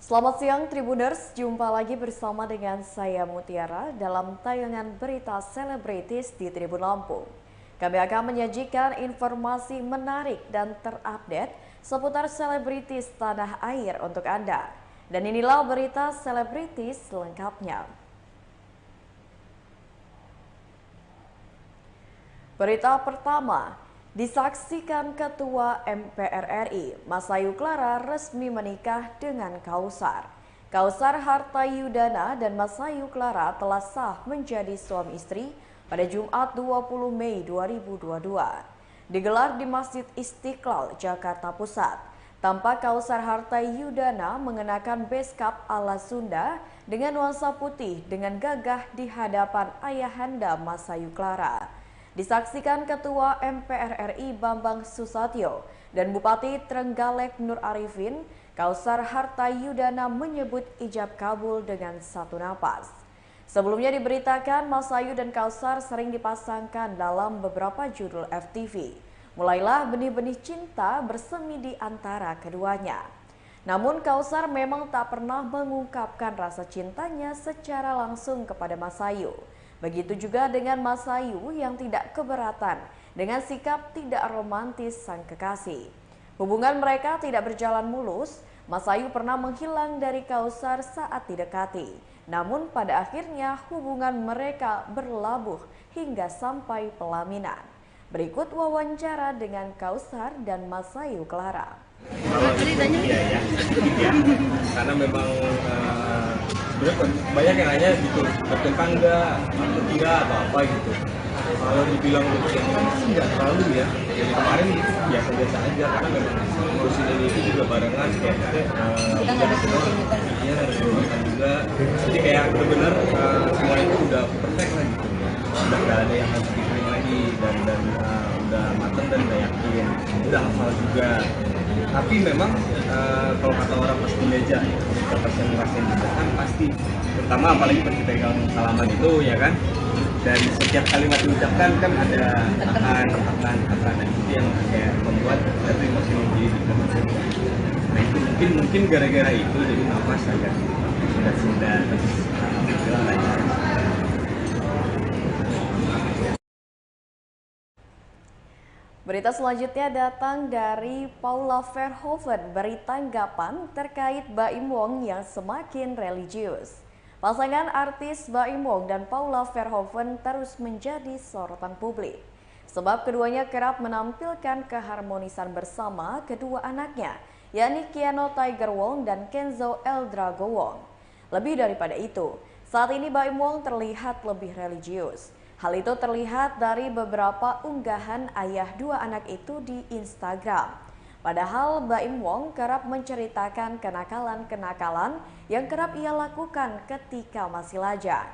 Selamat siang Tribuners, jumpa lagi bersama dengan saya Mutiara dalam tayangan berita selebritis di Tribun Lampung. Kami akan menyajikan informasi menarik dan terupdate seputar selebritis tanah air untuk Anda. Dan inilah berita selebritis selengkapnya. Berita pertama, disaksikan Ketua MPR RI, Mas Ayu Clara resmi menikah dengan Kausar. Kausar Hartayudana dan Mas Ayu Clara telah sah menjadi suami istri pada Jumat 20 Mei 2022. Digelar di Masjid Istiqlal, Jakarta Pusat. Tampak Kausar Hartayudana mengenakan beskap ala Sunda dengan nuansa putih dengan gagah di hadapan ayahanda Mas Ayu Clara. Disaksikan Ketua MPR RI Bambang Susatyo dan Bupati Trenggalek Nur Arifin, Kausar Hartayudana menyebut ijab kabul dengan satu napas. Sebelumnya diberitakan Mas Ayu dan Kausar sering dipasangkan dalam beberapa judul FTV. Mulailah benih-benih cinta bersemi di antara keduanya. Namun Kausar memang tak pernah mengungkapkan rasa cintanya secara langsung kepada Mas Ayu. Begitu juga dengan Mas Ayu yang tidak keberatan dengan sikap tidak romantis sang kekasih. Hubungan mereka tidak berjalan mulus, Mas Ayu pernah menghilang dari Kausar saat didekati. Namun pada akhirnya hubungan mereka berlabuh hingga sampai pelaminan. Berikut wawancara dengan Kausar dan Mas Ayu Clara. Ceritanya ya, karena memang sebenarnya banyak yang nanya gitu, bertentang enggak atau apa gitu. Kalau dibilang sih nggak terlalu ya. Jadi kemarin biasa-biasa aja karena memang ngurusin ini itu juga barengan kayak kita nggak ada kesulitan. Iya nggak ada kesulitan juga. Jadi kayak benar-benar semua itu udah perfect lah gitu. Udah nggak ada yang harus dipikirin lagi dan udah mateng dan udah yakin, udah hafal juga. Tapi memang kalau kata orang pas di meja kita pasti ngerasain juga kan pasti, terutama apalagi pas kita pegang salaman itu ya kan, dan setiap kalimat diucapkan kan ada tekan dan itu yang kayak membuat kita emosi menjadi nah itu mungkin gara-gara itu jadi nafas agak sudah terus alhamdulillah lancar. Berita selanjutnya datang dari Paula Verhoeven beri tanggapan terkait Baim Wong yang semakin religius. Pasangan artis Baim Wong dan Paula Verhoeven terus menjadi sorotan publik. Sebab keduanya kerap menampilkan keharmonisan bersama kedua anaknya, yakni Keanu Tiger Wong dan Kenzo Eldrago Wong. Lebih daripada itu, saat ini Baim Wong terlihat lebih religius. Hal itu terlihat dari beberapa unggahan ayah dua anak itu di Instagram. Padahal Baim Wong kerap menceritakan kenakalan-kenakalan yang kerap ia lakukan ketika masih lajang.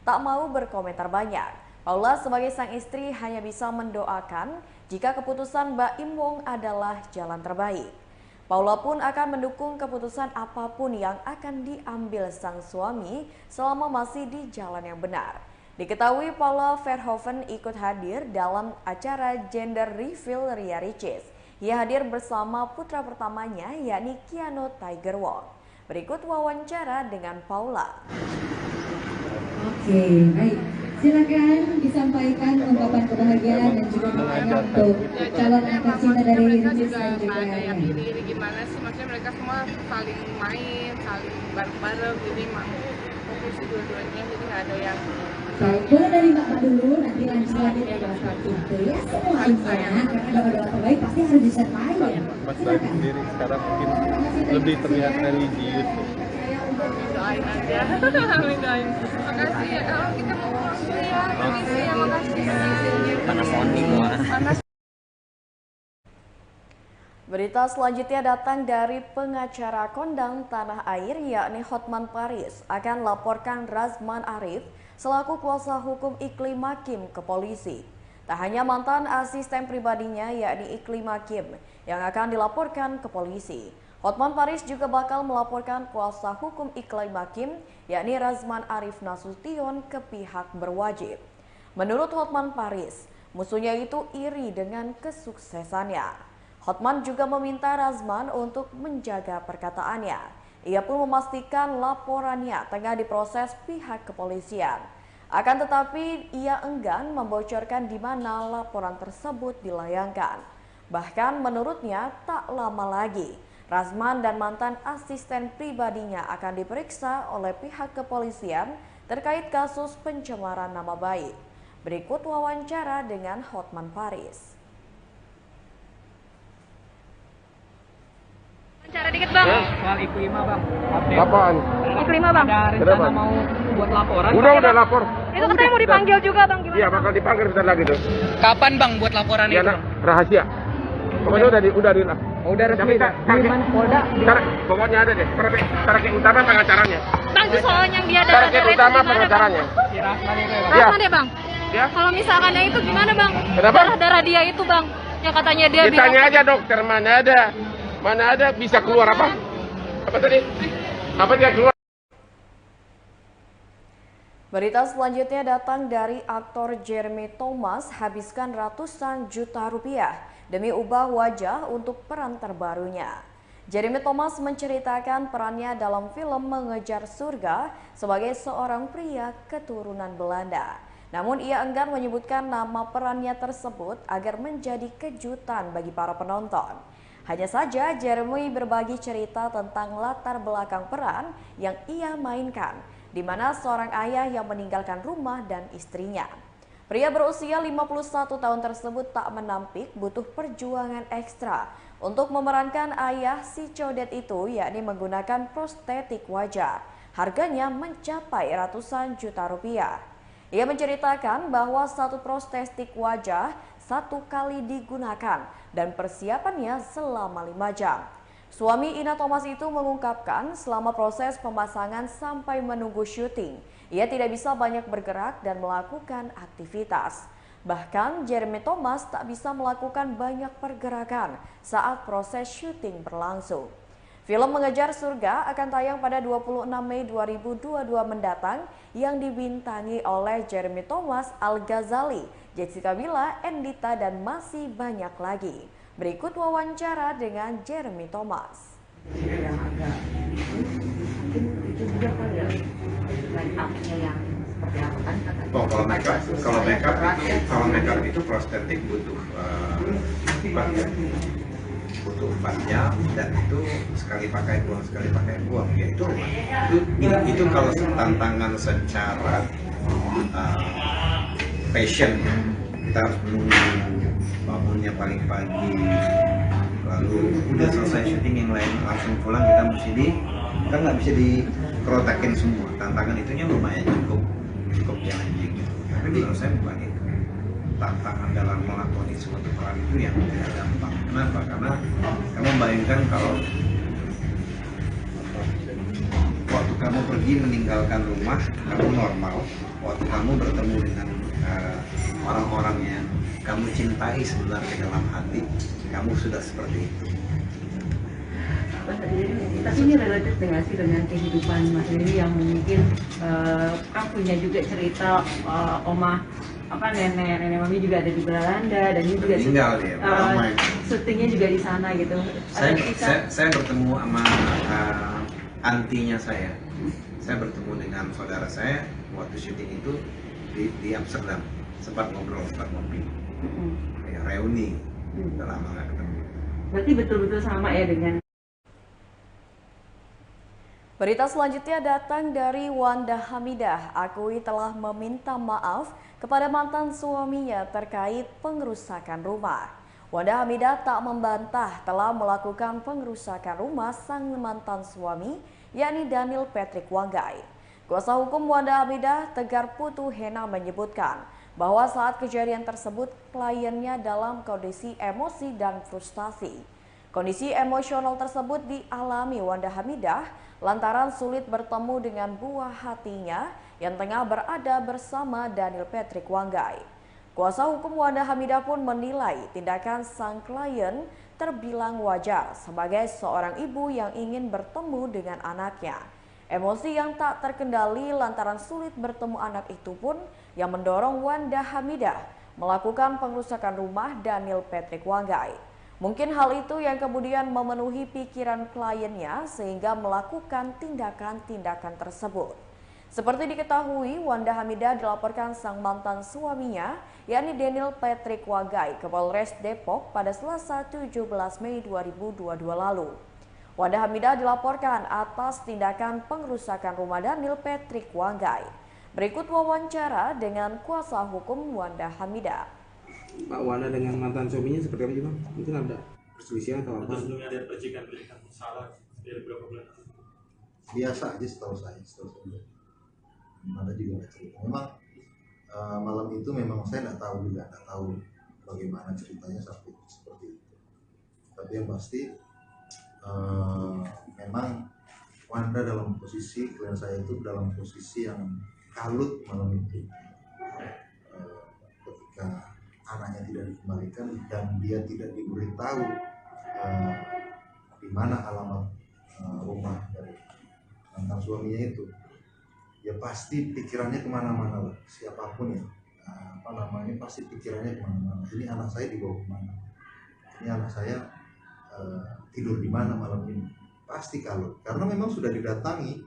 Tak mau berkomentar banyak, Paula sebagai sang istri hanya bisa mendoakan jika keputusan Baim Wong adalah jalan terbaik. Paula pun akan mendukung keputusan apapun yang akan diambil sang suami selama masih di jalan yang benar. Diketahui Paula Verhoeven ikut hadir dalam acara gender reveal Ria Ricis. Ia hadir bersama putra pertamanya yakni Keanu Tiger Wong. Berikut wawancara dengan Paula. Oke, baik. Silakan disampaikan ungkapan kebahagiaan dan juga doanya untuk calon anak tercinta dari Ricis dan juga ini gimana sih, maksudnya mereka semua saling main, saling bareng-bareng, jadi emang fokus dua-duanya, jadi nggak ada yang. Baik, boleh dari Mbak dulu, nanti lanjut lagi dari Bapak itu ya. Semuanya, karena doa-doa terbaik pasti harus disertai ya. Mas Bayu sendiri sekarang mungkin lebih terlihat religius. Doain aja, amin doain. Makasih ya, kalau kita mau pulang dulu ya, permisi ya, makasih ya. Panasonic lah. Berita selanjutnya datang dari pengacara kondang tanah air yakni Hotman Paris akan laporkan Razman Arif selaku kuasa hukum Iklim Hakim ke polisi. Tak hanya mantan asisten pribadinya yakni Iklim Hakim yang akan dilaporkan ke polisi. Hotman Paris juga bakal melaporkan kuasa hukum Iklim Hakim yakni Razman Arif Nasution ke pihak berwajib. Menurut Hotman Paris, musuhnya itu iri dengan kesuksesannya. Hotman juga meminta Razman untuk menjaga perkataannya. Ia pun memastikan laporannya tengah diproses pihak kepolisian. Akan tetapi ia enggan membocorkan di mana laporan tersebut dilayangkan. Bahkan menurutnya tak lama lagi Rasman dan mantan asisten pribadinya akan diperiksa oleh pihak kepolisian terkait kasus pencemaran nama baik. Berikut wawancara dengan Hotman Paris. Cara dikit bang. Soal Iklima bang. Apaan? Iklima bang. Ada rencana mau buat laporan. Udah lapor. Itu katanya mau dipanggil juga bang. Gimana? Iya, bakal dipanggil sebentar lagi tuh. Kapan bang buat laporan Iya, itu? nak, rahasia. Pokoknya udah di lah. Oh, udah resmi. Di mana Polda? Pokoknya ada deh. Target utama pengacaranya. Bang itu soal yang dia ada Target utama pengacaranya. Si Rahman itu ya bang. Iya. Rahman ya bang. Ya. Kalau misalkan yang itu gimana bang? Kenapa? Darah dia itu bang. Yang katanya dia Ditanya aja dokter mana ada bisa keluar apa? Apa tadi? Apa dia keluar? Berita selanjutnya datang dari aktor Jeremy Thomas habiskan ratusan juta rupiah demi ubah wajah untuk peran terbarunya. Jeremy Thomas menceritakan perannya dalam film Mengejar Surga sebagai seorang pria keturunan Belanda. Namun ia enggan menyebutkan nama perannya tersebut agar menjadi kejutan bagi para penonton. Hanya saja Jeremy berbagi cerita tentang latar belakang peran yang ia mainkan, di mana seorang ayah yang meninggalkan rumah dan istrinya. Pria berusia 51 tahun tersebut tak menampik butuh perjuangan ekstra untuk memerankan ayah si codet itu, yakni menggunakan prostetik wajah. Harganya mencapai ratusan juta rupiah. Ia menceritakan bahwa satu prostetik wajah satu kali digunakan dan persiapannya selama 5 jam. Suami Ina Thomas itu mengungkapkan selama proses pemasangan sampai menunggu syuting, ia tidak bisa banyak bergerak dan melakukan aktivitas. Bahkan Jeremy Thomas tak bisa melakukan banyak pergerakan saat proses syuting berlangsung. Film Mengejar Surga akan tayang pada 26 Mei 2022 mendatang yang dibintangi oleh Jeremy Thomas, Al-Ghazali, Jessica Mila, Endita, dan masih banyak lagi. Berikut wawancara dengan Jeremy Thomas. Yang agak mungkin itu juga kali ya line up-nya yang seperti apa kan katanya. Oh, kalau makeup itu prostetik butuh 4 jam dan itu sekali pakai buang ya itu kalau tantangan secara passion kita harus menunggu bangunnya paling pagi, lalu udah selesai syuting yang lain langsung pulang, kita nggak bisa dikerotakin semua. Tantangan itunya lumayan cukup challenging gitu. Tapi menurut saya bukan itu tantangan dalam melakoni suatu peran itu yang tidak gampang. Kenapa? Karena kamu bayangkan kalau waktu kamu pergi meninggalkan rumah kamu normal, waktu kamu bertemu dengan orang-orang yang kamu cintai sebenarnya dalam hati, kamu sudah seperti itu. Tapi ini relatif dengan kehidupan Mas Riri yang mungkin kan punya juga cerita omah nenek mami juga ada di Belanda dan ini juga tinggal dia, syutingnya juga di sana gitu. Saya bertemu sama antinya saya bertemu dengan saudara saya waktu syuting itu di Amsterdam, sempat ngobrol, sempat ngopi, kayak reuni, udah lama nggak ketemu. Berarti betul-betul sama ya dengan. Berita selanjutnya datang dari Wanda Hamidah, akui telah meminta maaf kepada mantan suaminya terkait pengerusakan rumah. Wanda Hamidah tak membantah telah melakukan pengerusakan rumah sang mantan suami, yakni Daniel Patrick Wanggai. Kuasa hukum Wanda Hamidah, Tegar Putu Hena, menyebutkan bahwa saat kejadian tersebut kliennya dalam kondisi emosi dan frustasi. Kondisi emosional tersebut dialami Wanda Hamidah lantaran sulit bertemu dengan buah hatinya yang tengah berada bersama Daniel Patrick Wanggai. Kuasa hukum Wanda Hamidah pun menilai tindakan sang klien terbilang wajar sebagai seorang ibu yang ingin bertemu dengan anaknya. Emosi yang tak terkendali lantaran sulit bertemu anak itu pun yang mendorong Wanda Hamidah melakukan pengerusakan rumah Daniel Patrick Wanggai. Mungkin hal itu yang kemudian memenuhi pikiran kliennya sehingga melakukan tindakan-tindakan tersebut. Seperti diketahui, Wanda Hamidah dilaporkan sang mantan suaminya, yakni Daniel Patrick Wagai, ke Polres Depok pada Selasa 17 Mei 2022 lalu. Wanda Hamidah dilaporkan atas tindakan pengerusakan rumah Daniel Patrick Wagai. Berikut wawancara dengan kuasa hukum Wanda Hamidah. Pak Wanda dengan mantan suaminya seperti apa sih Bang? Mungkin ada perselisihan atau apa? Sebelumnya ada percikan-percikan salah dari beberapa bulan. Biasa aja setahu saya. Ada juga nggak cerita. Memang malam itu memang saya nggak tahu bagaimana ceritanya sampai seperti itu. Tapi yang pasti memang Wanda dalam posisi, klien saya itu dalam posisi yang kalut malam itu. Ketika anaknya tidak dikembalikan dan dia tidak diberitahu di mana alamat rumah dari mantan suaminya itu, ya pasti pikirannya kemana-mana lah, siapapun ya, pasti pikirannya kemana-mana. Ini anak saya dibawa kemana? Ini anak saya tidur di mana malam ini? Pasti kalut, karena memang sudah didatangi,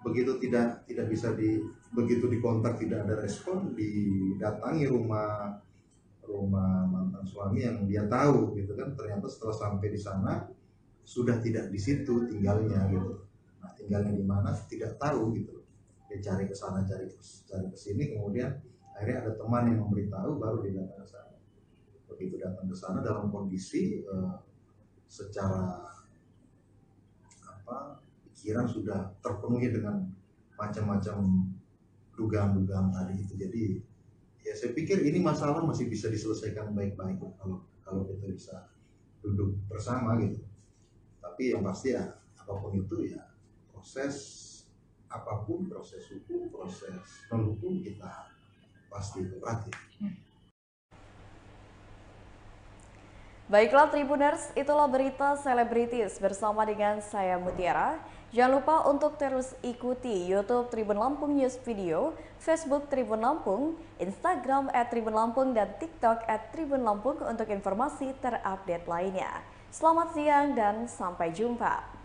begitu tidak bisa begitu dikontak tidak ada respon, didatangi rumah mantan suami yang dia tahu gitu kan, ternyata setelah sampai di sana sudah tidak di situ tinggalnya gitu. Nah, tinggalnya di mana tidak tahu gitu. Dia cari ke sana, cari ke sini, kemudian akhirnya ada teman yang memberitahu, baru dia datang ke sana. Begitu datang ke sana dalam kondisi secara pikiran sudah terpenuhi dengan macam-macam dugaan-dugaan tadi itu. Jadi ya saya pikir ini masalah masih bisa diselesaikan baik-baik kalau kita bisa duduk bersama gitu. Tapi yang pasti ya apapun itu ya proses hukum, proses non hukum kita pasti perhatikan. Baiklah Tribuners, itulah berita selebritis bersama dengan saya Mutiara. Jangan lupa untuk terus ikuti YouTube Tribun Lampung News Video, Facebook Tribun Lampung, Instagram @Tribun Lampung, dan TikTok @Tribun Lampung untuk informasi terupdate lainnya. Selamat siang dan sampai jumpa.